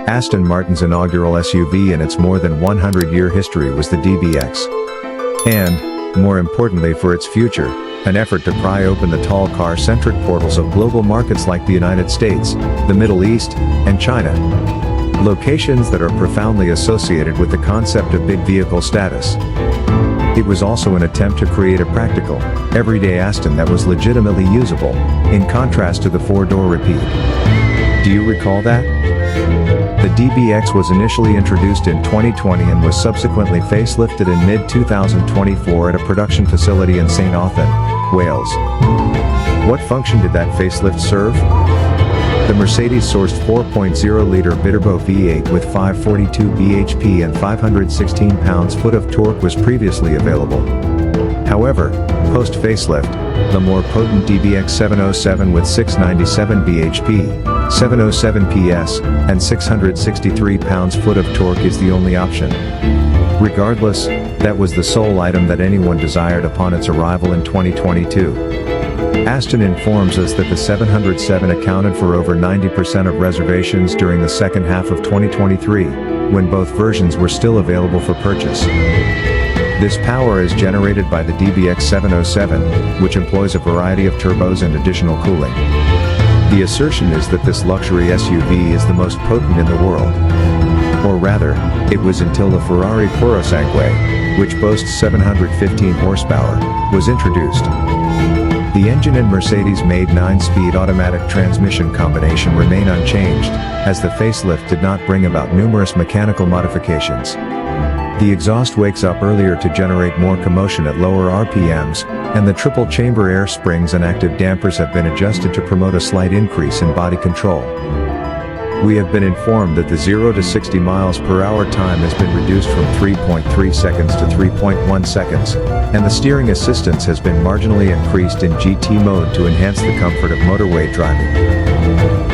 Aston Martin's inaugural SUV in its more than 100-year history was the DBX. And, more importantly for its future, an effort to pry open the tall car-centric portals of global markets like the United States, the Middle East, and China. Locations that are profoundly associated with the concept of big vehicle status. It was also an attempt to create a practical, everyday Aston that was legitimately usable, in contrast to the four-door repeat. Do you recall that? The DBX was initially introduced in 2020 and was subsequently facelifted in mid-2024 at a production facility in St. Athan, Wales. What function did that facelift serve? The Mercedes-sourced 4.0-liter Viterbo V8 with 542 bhp and 516 pounds-foot of torque was previously available. However, post-facelift, the more potent DBX 707 with 697 bhp, 707 PS, and 663 pounds-foot of torque is the only option. Regardless, that was the sole item that anyone desired upon its arrival in 2022. Aston informs us that the 707 accounted for over 90% of reservations during the second half of 2023, when both versions were still available for purchase. This power is generated by the DBX 707, which employs a variety of turbos and additional cooling. The assertion is that this luxury SUV is the most potent in the world. Or rather, it was until the Ferrari Purosangue, which boasts 715 horsepower, was introduced. The engine and Mercedes-made 9-speed automatic transmission combination remain unchanged, as the facelift did not bring about numerous mechanical modifications. The exhaust wakes up earlier to generate more commotion at lower RPMs, and the triple-chamber air springs and active dampers have been adjusted to promote a slight increase in body control. We have been informed that the 0 to 60 miles per hour time has been reduced from 3.3 seconds to 3.1 seconds, and the steering assistance has been marginally increased in GT mode to enhance the comfort of motorway driving.